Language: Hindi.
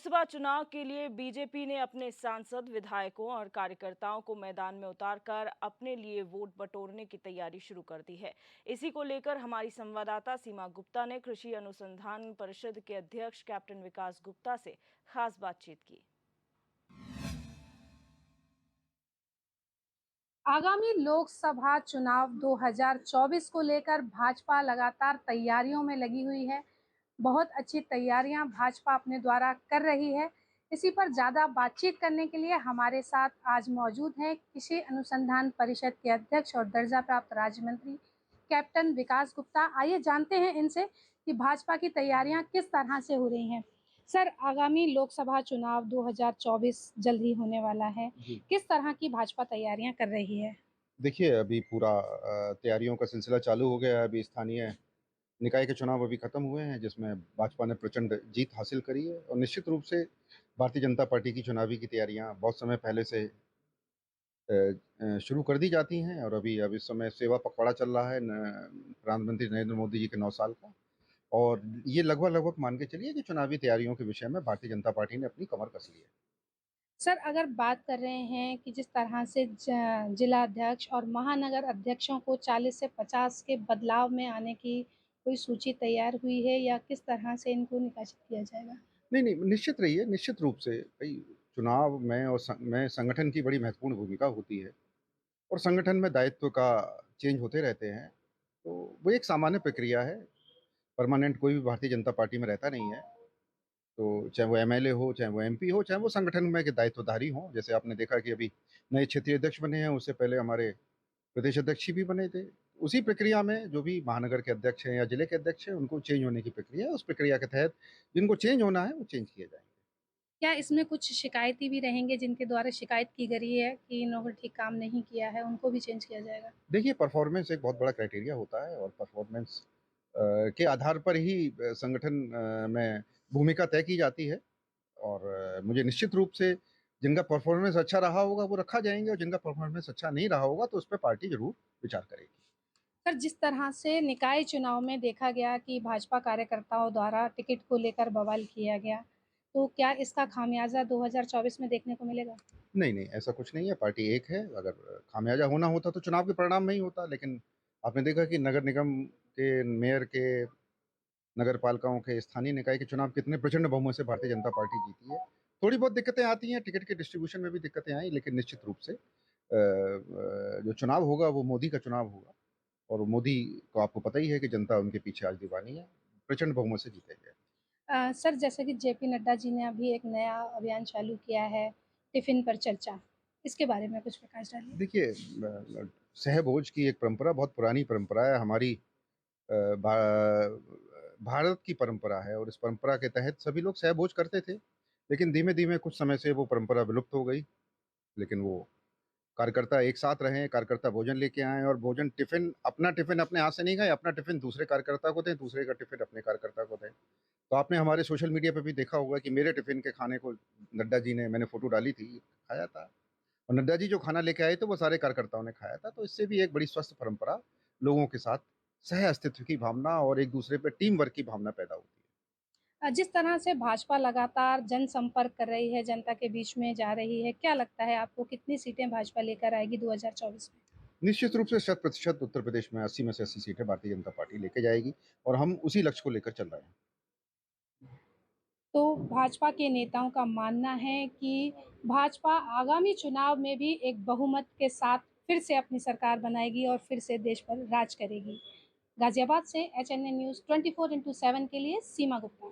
लोकसभा चुनाव के लिए बीजेपी ने अपने सांसद, विधायकों और कार्यकर्ताओं को मैदान में उतारकर अपने लिए वोट बटोरने की तैयारी शुरू कर दी है। इसी को लेकर हमारी संवाददाता सीमा गुप्ता ने कृषि अनुसंधान परिषद के अध्यक्ष कैप्टन विकास गुप्ता से खास बातचीत की। आगामी लोकसभा चुनाव 2024 को लेकर भाजपा लगातार तैयारियों में लगी हुई है। बहुत अच्छी तैयारियां भाजपा अपने द्वारा कर रही है। इसी पर ज़्यादा बातचीत करने के लिए हमारे साथ आज मौजूद हैं कृषि अनुसंधान परिषद के अध्यक्ष और दर्जा प्राप्त राज्य मंत्री कैप्टन विकास गुप्ता। आइए जानते हैं इनसे कि भाजपा की तैयारियां किस तरह से हो रही हैं। सर, आगामी लोकसभा चुनाव 2024 जल्द ही होने वाला है। जी। किस तरह की भाजपा तैयारियां कर रही है? देखिए, अभी पूरा तैयारियों का सिलसिला चालू हो गया है। अभी स्थानीय निकाय के चुनाव अभी खत्म हुए हैं, जिसमें भाजपा ने प्रचंड जीत हासिल करी है और निश्चित रूप से भारतीय जनता पार्टी की चुनावी की तैयारियां बहुत समय पहले से शुरू कर दी जाती हैं और अभी इस समय सेवा पखवाड़ा चल रहा है प्रधानमंत्री नरेंद्र मोदी जी के 9 साल का। और ये लगभग मान के चलिए कि चुनावी तैयारियों के विषय में भारतीय जनता पार्टी ने अपनी कमर कस ली है। सर, अगर बात कर रहे हैं कि जिस तरह से जिला अध्यक्ष और महानगर अध्यक्षों को 40 से 50 के बदलाव में आने की कोई सूची तैयार हुई है या किस तरह से इनको निष्कासित किया जाएगा? नहीं, निश्चित रहिए, निश्चित रूप से भई चुनाव में और में संगठन की बड़ी महत्वपूर्ण भूमिका होती है और संगठन में दायित्व का चेंज होते रहते हैं, तो वो एक सामान्य प्रक्रिया है। परमानेंट कोई भी भारतीय जनता पार्टी में रहता नहीं है, तो चाहे वो एमएलए हो, चाहे वो एमपी हो, चाहे वो संगठन में के दायित्वधारी हों। जैसे आपने देखा कि अभी नए क्षेत्रीय अध्यक्ष बने हैं, उससे पहले हमारे प्रदेश अध्यक्ष ही भी बने थे। उसी प्रक्रिया में जो भी महानगर के अध्यक्ष हैं या जिले के अध्यक्ष हैं, उनको चेंज होने की प्रक्रिया है। उस प्रक्रिया के तहत जिनको चेंज होना है, वो चेंज किए जाएँगे। क्या इसमें कुछ शिकायती भी रहेंगे जिनके द्वारा शिकायत की गई है कि इन्होंने ठीक काम नहीं किया है, उनको भी चेंज किया जाएगा? देखिए, परफॉर्मेंस एक बहुत बड़ा क्राइटेरिया होता है और परफॉर्मेंस के आधार पर ही संगठन में भूमिका तय की जाती है और मुझे निश्चित रूप से जिनका परफॉर्मेंस अच्छा रहा होगा वो रखा जाएँगे और जिनका परफॉर्मेंस अच्छा नहीं रहा होगा तो उस पे पार्टी ज़रूर विचार करेगी। सर, जिस तरह से निकाय चुनाव में देखा गया कि भाजपा कार्यकर्ताओं द्वारा टिकट को लेकर बवाल किया गया, तो क्या इसका खामियाजा 2024 में देखने को मिलेगा? नहीं, ऐसा कुछ नहीं है, पार्टी एक है। अगर खामियाजा होना होता तो चुनाव के परिणाम में ही होता, लेकिन आपने देखा कि नगर निगम के मेयर के, नगर पालिकाओं के, स्थानीय निकाय के चुनाव कितने प्रचंड बहुमत से भारतीय जनता पार्टी जीती है। थोड़ी बहुत दिक्कतें आती हैं, टिकट के डिस्ट्रीब्यूशन में भी दिक्कतें आई, लेकिन निश्चित रूप से जो चुनाव होगा वो मोदी का चुनाव होगा और मोदी को आपको पता ही है कि जनता उनके पीछे आज दीवानी है। प्रचंड बहुमत से जीतेंगे। सर, जैसे कि जेपी नड्डा जी ने अभी एक नया अभियान चालू किया है, टिफ़िन पर चर्चा। इसके बारे में कुछ प्रकाश डालिए। देखिए, सहभोज की एक परंपरा बहुत पुरानी परंपरा है हमारी। अ, भा भारत की परंपरा है और इस परंपरा के तहत सभी लोग सहभोज करते थे। लेकिन धीमे-धीमे कुछ समय से वो परंपरा विलुप्त हो गई। लेकिन वो कार्यकर्ता एक साथ रहे, कार्यकर्ता भोजन लेके आएँ और भोजन टिफ़िन अपना टिफ़िन अपने हाथ से नहीं खाएँ, अपना टिफ़िन दूसरे कार्यकर्ता को दें, दूसरे का टिफ़िन अपने कार्यकर्ता को दें। तो आपने हमारे सोशल मीडिया पे भी देखा होगा कि मेरे टिफ़िन के खाने को नड्डा जी ने, मैंने फ़ोटो डाली थी, खाया था और नड्डा जी जो खाना लेके आए थे वो सारे कार्यकर्ताओं ने खाया था। तो इससे भी एक बड़ी स्वस्थ परंपरा लोगों के साथ सह-अस्तित्व की भावना और एक-दूसरे पे टीम वर्क की भावना पैदा होती है। जिस तरह से भाजपा लगातार जनसंपर्क कर रही है, जनता के बीच में जा रही है, क्या लगता है आपको कितनी सीटें भाजपा लेकर आएगी 2024 में? निश्चित रूप से शत प्रतिशत उत्तर प्रदेश में 80 में से 80 सीटें भारतीय जनता पार्टी लेके जाएगी और हम उसी लक्ष्य को लेकर चल रहे हैं। तो भाजपा के नेताओं का मानना है कि भाजपा आगामी चुनाव में भी एक बहुमत के साथ फिर से अपनी सरकार बनाएगी और फिर से देश पर राज करेगी। गाजियाबाद से एचएनए न्यूज़ 24/7 के लिए सीमा गुप्ता।